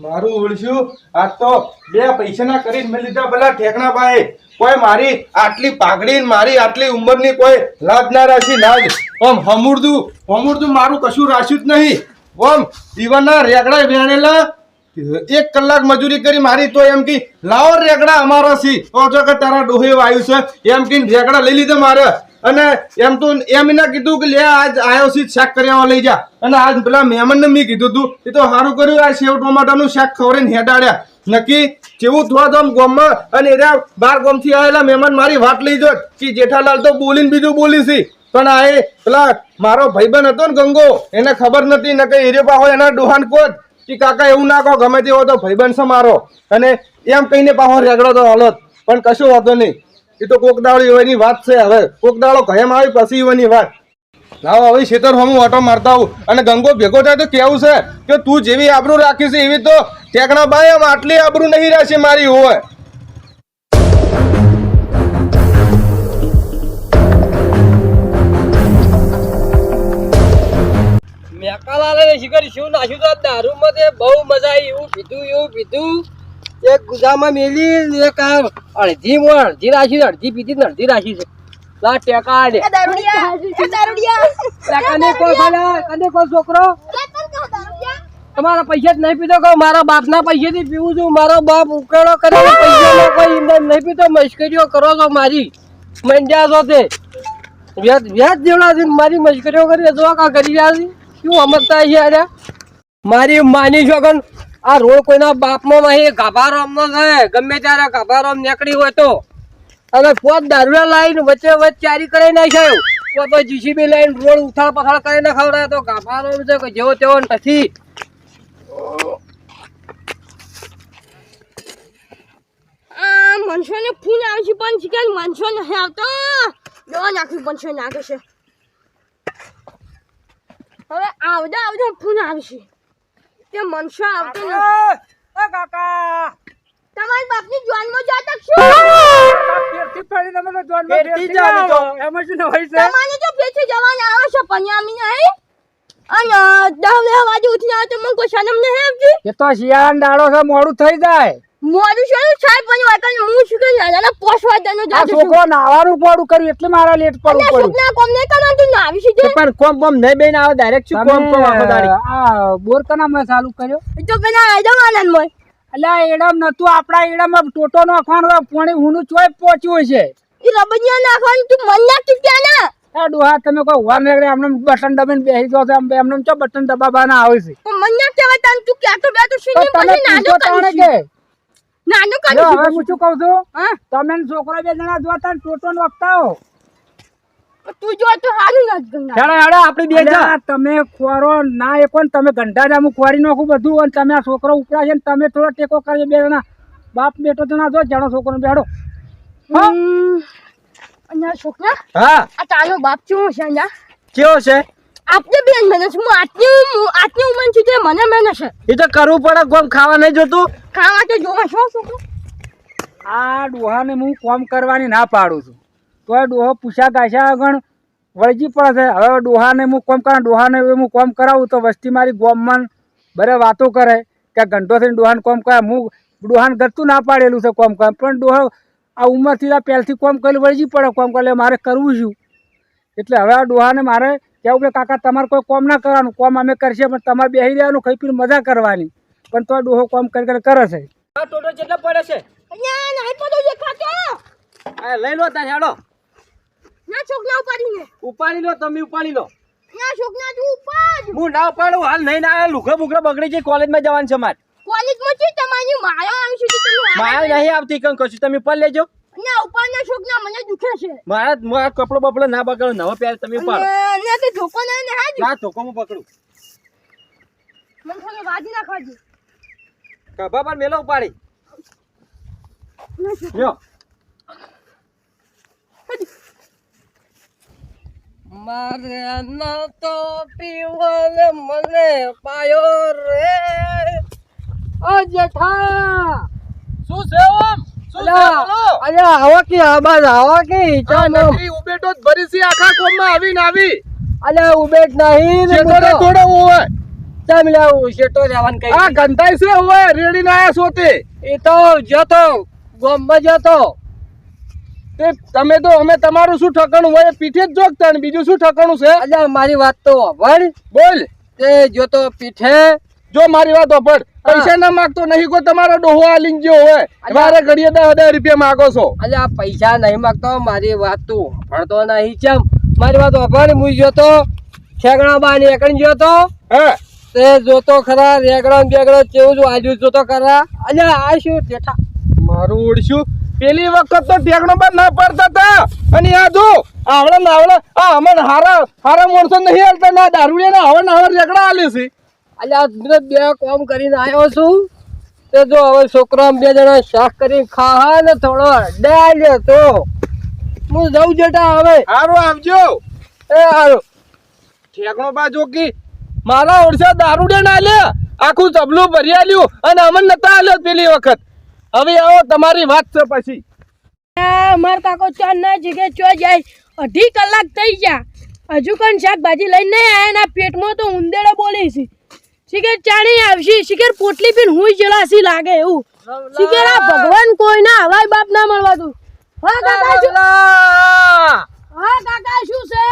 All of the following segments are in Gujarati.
મારું ઓળખ્યું આજ તો બે પૈસાના કરીને મેં લીધા પેલા ઠેકણા ભાઈ કોઈ મારી આટલી પાઘડી મારી આટલી ઉંમરની કોઈ લાજ ના રાખી લાજ ઓમ હમુરદું મારું કશું રાખ્યું જ નહીં ઓમ દીવાના રેગડા વેણેલા 1 કલાક મજૂરી કરી મારી તો એમ કે લાવો રેગડા અમારા સી તો જો કે તારા ડોહે આવ્યું છે એમ કે રેગડા લઈ લીધા મારે અને એમ તો એમ ના કીધું કે લે આજ આયો સી શાક કર્યા લઈ જા અને આજ પેલા મહેમાન ને મેં કીધું તું એ તો સારું કર્યું આ સેવ ટોમાટાનું શાક ખવડાવીને હેડાડ્યા નક્કી જેવું થોડા આમ ગામમાં અને એના 12 ગામથી આવેલા મહેમાન મારી વાત લઈ જો કે જેઠાલાલ તો બોલીને બીજું બોલી છે પણ આ એ પેલા મારો ભાઈબંધ હતો ને ગંગો એને ખબર નથી ને કે હીરે પાહો એના ડોહાન કોટ કે કાકા એવું ના કહો ગમે તેવો તો ભાઈબંધ છે મારો અને એમ કહીને પાહો રેગડો તો હાલત પણ કશું વાંધો નહીં એ તો કોક દાડો એવાની વાત છે હવે કોક દાડો ઘેમ આવી પછી એવાની વાત લાવો હવે ખેતર હું ઓટો મારતા આવું અને ગંગો ભેગો થાય તો કેવું છે કે તું જેવી આબરૂ રાખી છે એવી તો ટેકણા બાઈ આમ આટલી આબરૂ નહીં રાખી મારી હોય મેકાલાલે શિખર શું નાખ્યું તો દારૂમાં તે બહુ મજા આવી એવું પીધું એક ગુજામાં મેલી એક અડધી રાખી અડધી પીધી ને અડધી રાખી છે લા ટેકા દે કને કોઈ છોકરો તમારા પૈસા જ નહીં પીધો કહો મારા બાપના પૈસેથી પીવું છું મારો બાપ ઉકેડો કરે પૈસા કોઈ નહીં પીતો મશ્કરીઓ કરો છો મારી મંડ્યા છો તે વ્યાજ જેવડા છે મારી મશ્કરીઓ કરી જો કા કરી રહ્યા છે શું સમજતા છે મારી માની છો કે આ રોડ કોઈના બાપનો નહીં ગાભારોમનો છે ગમે ત્યારે ગાભારોમ નીકળી હોય તો અને પોત દારૂ લાઈન વચ્ચે ચારી કરી નાખ્યો તો જીસીબી લાઈન રોડ ઉથાળ પથાળ કરીને ખવડાય તો ગાભારોમ છે કે જેવો તેવો નથી મનસો ને ફૂન આવે છે પણ ચિકન મનસો નહીં આવતો દવા નાખવી મનસો નાખે છે હવે આવડા ફૂન આવશે તે મનસો આવતો નથી કાકા તમારી બાપની જોનમાં જાતક શું ફેરથી પડી તમને જોનમાં ફેરથી જાવ એમાં શું હોય છે તમારે જો ફેરથી જવાના આવે છે પન્યામી નહીં અને 10 વાગે ઉઠીને આવે તો મને કોઈ શરમ નહીં આવતી એ તો શિયાળાનો દાડો છે મોડું થઈ જાય મોડું શું સાહેબ પણ વાકન હું શું કે નાના પોસવા દેનો આ છોકરો નાવાનું પડું કર્યું એટલે મારા લેટ પડવું પડ્યું છોકરા કોમ નહીં કરવાનું ના આવી છે પણ કોમ નહીં બેન આવે ડાયરેક્ટ શું કોમ આખો દાડી આ બોર કના મેં ચાલુ કર્યો તો પેલા આઈડમ મોય અલ્યા એડમ નતું આપડા એડમ ટોટો નાખવાનો પાણી હુનું ચોય પહોંચ્યું છે ઈ રબડિયા નાખવાનું તું મન નાખી ત્યાં ના આ ડોહા તમે કોઈ વાર ને આમને બટન દબાઈને બેહી જાવ તો એમને ચો બટન દબાવવાના આવે છે તો મન ના કહેવાય તને તું ક્યાં તો બેઠો છે તમે નાનો કે નાનો હવે હું શું કહું છું તમે છોકરા બે જણા જોતા ટોટો નાખતા હો તું જો તો હારું ના ગંગા હેડા હેડા આપડી બે જા તમે ખોરો ના એકો ને તમે ગંઢા જામું ખોરી નાખું બધું અને તમે આ છોકરો ઉપડા છે ને તમે થોડો ટેકો કરજો બે જણા બાપ બેટો જણા જો જાણો છોકરો બેડો અને છોકરા હા આ તારો બાપ કેવો છે ના કેવો છે આપને બેન મને હું આટલી ઉંમર છે તે મને મેને છે એ તો કરવું પડે કોમ ખાવા નહીં જોતું ખાવા તો જોવા છો છોકરો આ ડોહાને હું કોમ કરવાની ના પાડું છું તો એ ડોહો પૂછા ગાછા આગળ વળજી પડે છે હવે ડોહાને હું કોમ કરા ડોહાને હું કોમ કરાવું તો વસ્તી મારી ગોમમાં બરે વાતો કરે કે ઘંટો થઈને ડોહાને કોમ કરે હું ડોહાને ગતું ના પાડેલું છે કોમ કરે પણ ડોહો આ ઉંમરથી પહેલથી કોમ કરી વળજી પડે કોમ કરે મારે કરવું છું એટલે હવે આ ડોહાને મારે કેવું કે કાકા તમારે કોઈ કોમ ના કરવાનું કોમ અમે કરશે પણ તમારે બેસી રહેવાનું ખાઈ પીને મજા કરવાની પણ તો ડોહો કોમ કરી કરે છે ટોટો કેટલા પડે છે અહીંયા નહીં પડો દેખાતો આ લઈ લો તાર હેડો ના છોકરા ઉપાડી લો તમે ઉપાડી લો ના છોકરા તું ઉપર હું ના ઉપાડું હાલ નહીં ના લુગડા બુગડા બગડી છે કોલેજમાં જવાનું છે મારે કોલેજમાં છે તમારી માયા આવી છે તમે મારે નહીં આવતી કંઈ કશું તમે ઉપર લેજો ના ઉપરના છોકરા મને દુખે છે મારા કપડો બપડો ના બગડો નવો પહેર તમે ઉપાડો ના તો ધોકો નહીં ને હાજી ના ધોકો પકડું મને થોડું વાજી નાખવાજી કભા પર મેલો ઉપાડી લ્યો મારે ન તો પીવલ મને પાયો રે ઓ જેઠા શું છે ઓમ શું છે બોલો અરે આવો કે આબાદ આવો કે ચાનો ઉબેટો ભરી સી આખા કોમમાં આવીને આવી અલે ઉબેટ નહીં ને થોડો હોય ચાલ લ્યા શેઠો રહેવાનું કઈ આ ગંધાઈ છે હવે રેડીને આયા છો તે એ તો જતો ગામમાં જતો તે તમે તો અમે તમારું શું ઠકાણું હોય પીઠે જ જોગતા ને બીજું શું ઠકાણું છે અલ્યા મારી વાત તો વળ બોલ તે જોતો પીઠે જો મારી વાત હોભળ પૈસા ના માંગતો નહીં કોઈ તમારો ડોહો આલીન ગયો હોય મારે ઘડીએ 10,000 રૂપિયા માંગો છો અલ્યા પૈસા નહીં માંગતો મારી વાત તું ભણતો નહીં ચમ મારી વાત વળ હું જોતો છેગણા બા નીકળી જોતો હે તે જોતો ખરા રેગડો ને બેગડો કેવું જો આજુ જોતો ખરા અલ્યા આ શું ટેઠા મારું ઓળશું પેલી વખત તો ટેકનો પર ના પડતા હતા અને આ જો આવડે ને આવડે આ અમન હારા હારા માણસો નહીં હાલતા ના દારૂડિયા ના આવડ આવડ રેકડા આલે છે અલ્યા મેં બે કામ કરીને આવ્યો છું તે જો હવે છોકરો બે જણા શાક કરીને ખા ને થોડો ડાલ તો હું જઉં જટા હવે હારું આવજો એ હારું ઠેકણો બાજુ કી મારા ઓળશા દારૂડિયા ના લે આખું તબલું ભરી આલ્યું અને અમન નતા આલ્યો પેલી વખત હવે આવો તમારી વાત છે પછી માર કાકો ચાર ના જગ્યાએ ચો જાય 2.5 કલાક થઈ ગયા હજુ કણ શાકભાજી લઈને નહીં આયા ના પેટમાં તો ઉંદેડો બોલી છે શિખર ચાણી આવશે શિખર પોટલી પીને હું જલાસી લાગે એવું શિખર આ ભગવાન કોઈના હવાય બાપ ના મળવા દઉં હા કાકા શું હા કાકા શું છે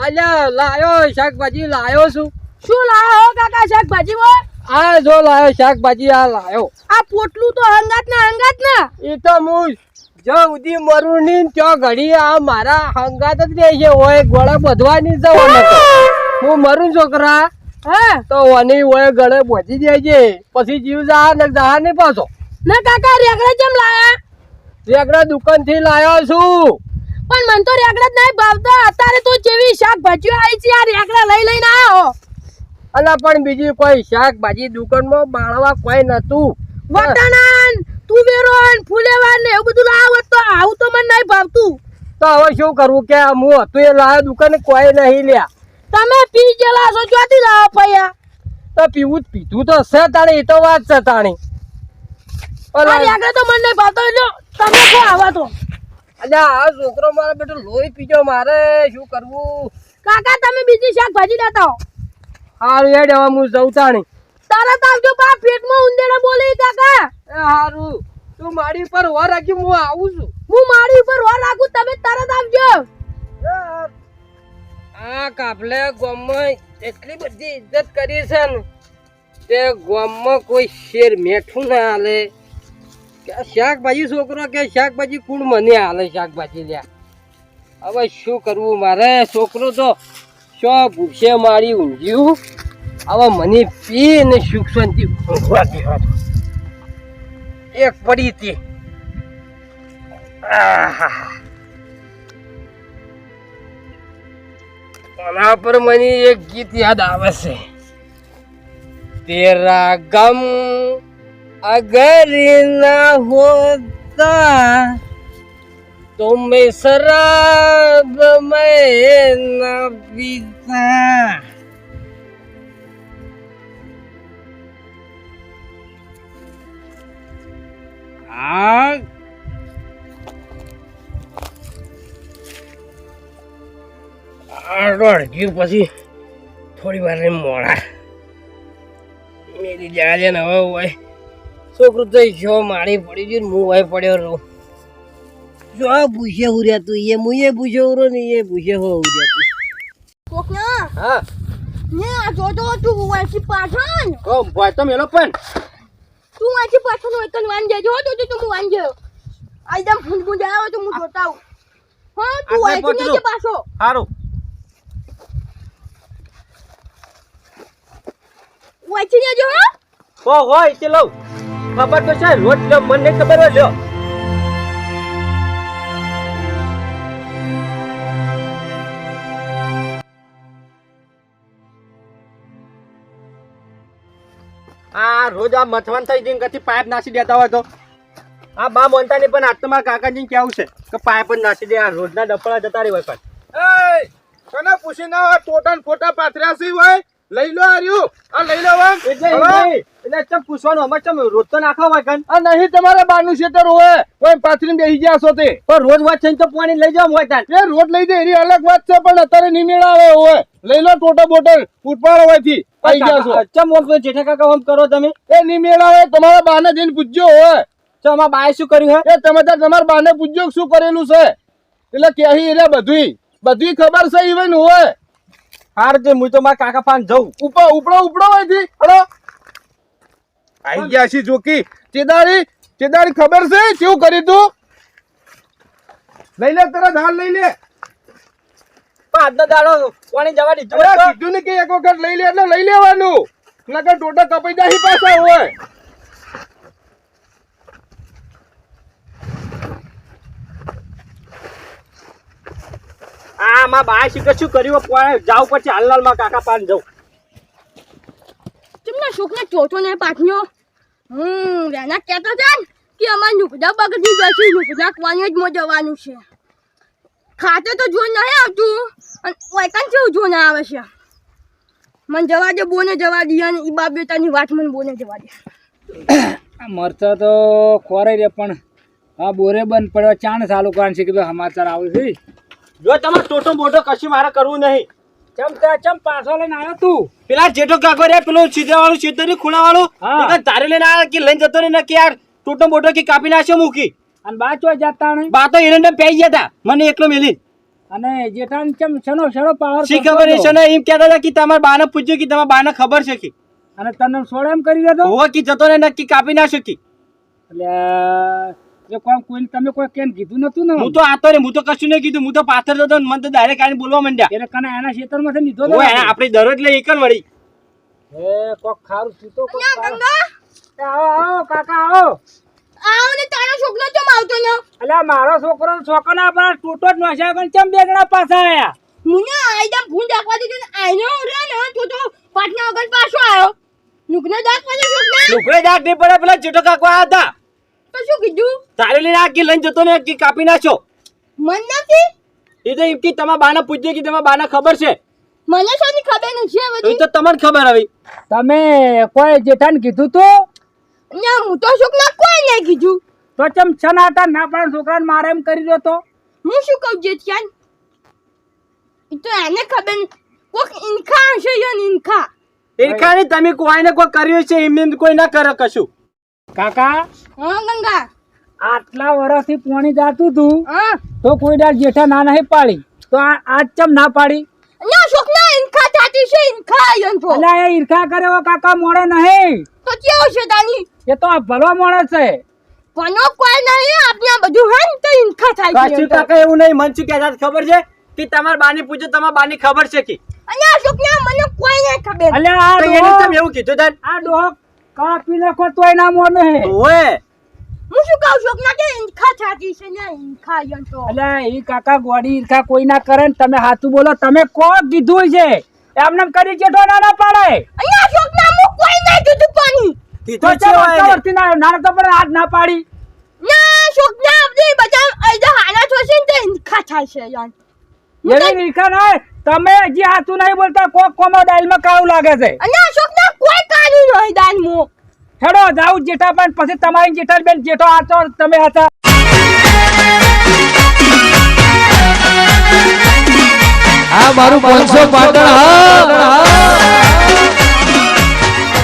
અલ્યા લાયો શાકભાજી લાયો છું શું લાયા હો કાકા શાકભાજીમાં આ જો લાયો શાકભાજી આ લાયો આ પોટલું તો હંગાત ના એ તો હું જો ઉધી મરું ની ચો ઘડી આ મારા હંગાત જ રહે છે ઓય ગળે બધવાની જવો નતો હું મરું છોકરા હા તો ઓની ઓય ગળે બોધી જાય છે પછી જીવ જા ને જા ને પાછો ના કાકા રેગડા જેમ લાયા રેગડા દુકાન થી લાયો છું પણ મન તો રેગડા જ નહીં ભાવતા અત્યારે તો જેવી શાકભાજીઓ આવી છે આ રેગડા લઈને આવ્યો અલા પણ બીજી કોઈ શાકભાજી દુકાનમાં બાળવા કોઈ નતું વટાણાન તુવેરોન ફુલેવાન ને એવું બધું લાવત તો આવું તો મને નહીં ભાવતું તો હવે શું કરવું કે હું હતું એ લાયો દુકાને કોઈ નહીં લ્યા તમે પી ગયેલા છો ચોથી લાવો પૈયા તો પીવું જ પીધું તો છે તાણી એ તો વાત છે તાણી આ રેગડા તો મને નહીં ભાવતો એટલે તમે કો આવા તો અલ્યા આ છોકરો મારો બેટો લોહી પીજો મારે શું કરવું કાકા તમે બીજી શાકભાજી લેતા હો હારું હેડ હવે હું જઉં તાણી તરત આવજો બા પેટમાં ઉંદેડા બોલી કાકા એ હારું તું મારી પર વાર રાખી હું આવું છું હું મારી ઉપર વાર રાખું તમે તરત આવજો આ કાપલે ગામમાં એટલી બધી ઇજ્જત કરી છે ને તે ગામમાં કોઈ શેર મેઠું ના હાલે કે શાકભાજી છોકરો કે શાકભાજી કુણ મને હાલે શાકભાજી લ્યા હવે શું કરવું મારે છોકરો તો શો ભૂસે મારી ઊંઘ્યું હવે મને પી ને સુખ શાંતિ ઊંઘવા દેવા દો. એક પડી હતી આના પર મને એક ગીત યાદ આવે છે તેરા ગમ અગર ના હોતા તો मैं शराब मैं न पीता અડધ્યું પછી થોડી વાર મોડા મેરી જગા છે ને હવે હોય છોકરું તો જો મારી પડી ગયું હું હોય પડ્યો રહું જો પૂછે હું રહેતું એ મુએ પૂછે ઉરો ને એ પૂછે હો રહેતું કોકના હા ને આ જોજો તું વાંચી પાછળ કો ભાઈ તો મેલો પણ તું વાંચી પાછળ હોય કન વાંજે જો તો તું વાંજે આઈદમ ફૂંડ જાવ તો હું જોતા હું હા તું વાંચી ને પાછો હારું વાંચી લેજો હા હો હોય તે લઉં ખબર તો છે રોજ લો મને ખબર હોય લ્યો આ રોજ આ મથવાન થઈ જઈને કથી પાઇપ નાસી દેતા હોય તો આ બા મોનતા નહીં પણ આજ તો મારા કાકાજીને કેવું છે કે પાઇપ જ નાસી દે આ રોજના ડપડા જતા રહી હોય પણ એ કને પૂછી ના ટોટન ફોટા પાથર્યા છે હોય લઈ લો આર્યું આ લઈ લો વાંગ. હવે એટલે ચમ પૂછવાનું અમારે ચમ રોજ તો નાખવા હોય કન આ નહીં તમારા બાનું ખેતર હોય કોઈ પાથરીને બેસી ગયા છો તે પણ રોજ વાત થઈને તો પાણી લઈ જાવ હોય તાન એ રોડ લઈ જાય એની અલગ વાત છે પણ અત્યારે નિમેળ આવે હોય લઈ લો ટોટો બોટલ ઉઠવાડો હોયથી આવી ગયા છો ચમ ઓમ જેઠા કાકા ઓમ કરો તમે એ નિમેળ આવે તમારા બાને જઈને પૂછજો હોય ચમ અમારા બાએ શું કર્યું હે એ તમે તાર તમારા બાને પૂછજો શું કરેલું છે એટલે ક્યાંય એને બધી ખબર છે ઇવન હોય હાર તે હું તો મારા કાકા પાન જઉં ઉપડો હોયથી હળો આઈ ગયા છે જોકી ચેદારી ખબર છે કેવું કર્યું તું લઈ લે તરત હાલ લઈ લે આજનો દાડો પાણી જવા દીધું અરે કીધું ને કે એક વખત લઈ લે એટલે લઈ લેવાનું નકર ટોટા કપાઈ જાય પાછા હોય આ માં બાએ શું કર્યું જાવ પછી હાલ માં કાકા પાન જઉં તમને શોખને ચોથો ને પાછ્યો વેના કહેતો છે ને કે અમારે નુકડા બગડી જશે નુકડા કવાની જ મો જવાનું છે ખાતે તો જો નહીં આવતું અને ઓયકન કેવું જો ના આવે છે મને જવા દે બોને જવા દે અને ઈ બાપ બેટાની વાત મને બોને જવા દે મરચા તો ખોરાઈ રે પણ આ બોરે બંધ પડ્યો ચાણ ચાલુ કારણ છે કે ભાઈ સમાચાર આવે છે જો તમારે ટોટો મોટો કશું મારે કરવું નહીં ચમ પાછો લઈને આવ્યો તું પેલા જેઠો કાકો રે પેલો છીદરા વાળું છેતરી ખૂણા વાળું હા. તારે લઈને આવ્યા કે લઈને જતો ને કે યાર ટોટો મોટો કે કાપી નાખ્યો મૂકી અને બા ચો જતા નહીં બા તો એરંડમ પેઈ ગયા હતા મને એકલો મેલી અને જેઠાણ ચમ સણો પાવર શી ખબર છે ને એમ કહેતા હતા કે તમારા બાને પૂછ્યું કે તમારા બાને ખબર છે કે અને તને સોડા એમ કરી દેતો હોવા કે જતો ને નક્કી કાપી ના શકી એટલે એ કોઈ તમે કોઈ કેમ કીધું નતું ને હું તો આતો રે હું તો કશું નહીં કીધું હું તો પાથર જતો ને મને તો ડાયરેક્ટ આવીને બોલવા માંડ્યા એટલે કને એના ખેતરમાં થી લીધો ઓય આપણે દરરોજ લઈ એકલ વળી એ કોક ખારું તું તો કોક ખારું. ગંગા આવો કાકા આવો આવ ને તારો છોકરો ચમ આવતો ન અલ્યા મારો છોકરો છોકરા પર ટોટો જ નોશ્યા પણ ચમ બે જણા પાછા આયા મુને આઈદમ ફૂન દાખવા દીધું ને આઈનો રે ને તો પાટના વગર પાછો આવ્યો નુકને દાખવા દે છોકરા લુકડે દાગ નહીં પડે પેલા જેઠો કાકો આવ્યા હતા તો શું કીધું તારે લઈને આ કે લઈને જતો ને કે કાપી નાખ્યો મન નથી એ તો એમ કે તમારા બાને પૂછ્યું કે તમારા બાને ખબર છે મને શોની ખબર નથી એ હવે તો તમને ખબર હવે તમે કોઈ જેઠાને કીધું તું ના હું તો છોકરા કોઈ નહીં કીધું તો ચમ છનાટા ના પણ છોકરાને મારે એમ કરી દો તો હું શું કહું જે ત્યાં એ તો એને ખબર કોક ઇનખા હશે યા ઇનખા ઈરખાની તમે કોઈને કોઈ કર્યું છે એમને કોઈ ના કરે કશું કાકા હા ગંગા આટલા વર્ષથી પોણી જાતું તું હા તો કોઈ દાડ જેઠા ના નહીં પાડી તો આજ ચમ ના પાડી ના છોકરા ઇનખા થાતી છે ઇનખા યન તો એટલે એ ઈર્ખા કરે એવો કાકા મોડો નહીં તો કેવો છે તાની એ તો આ ભલો માણસ છે પનો કોઈ નહીં આપણે આ બધું હે ને તો ઇનખા થાય કાચી છે કાકા એવું નહીં મન શું કહેતા ખબર છે કે તમારા બાની પૂછો તમારા બાની ખબર છે કે અને આ છોકરા મને કોઈ નહીં ખબર એટલે આ તો એને ડોહો- તમે એવું કીધું તાન આ ડોહો કાપી નાખો તોય ના મોને ઓએ હું શું કહું છોકરા કે ઇનખા થાતી છે ને ઇનખા યન તો એટલે એ કાકા ગોડી ઈર્ખા કોઈ ના કરે ને તમે હાથું બોલો તમે કોક કીધું છે એમને કરી જેઠો ના પાડે અને આ છોકરા હું કોઈ નહીં કીધું પાણી તો કીધું છે ચમ ઓય. વર્ષથી ના આવ્યો? નાના તો પણ આજ ના પાડી ના છોકરા આપણે બધા આઈદા હાલા થશે ને તો ઇનખા થાય છે યાર એવી ઈર્ખા ના તમે હજી હાથું નહીં બોલતા કોક કોમો ડાયલમાં કાળું લાગે છે અને આ છોકરા કોઈ કાઢી નહીં દાન મો હેડો જાઉં જેઠા પણ પછી તમારી જેઠા બેન જેઠો હાચો તમે હતા આ મારું 500 પાટણ હા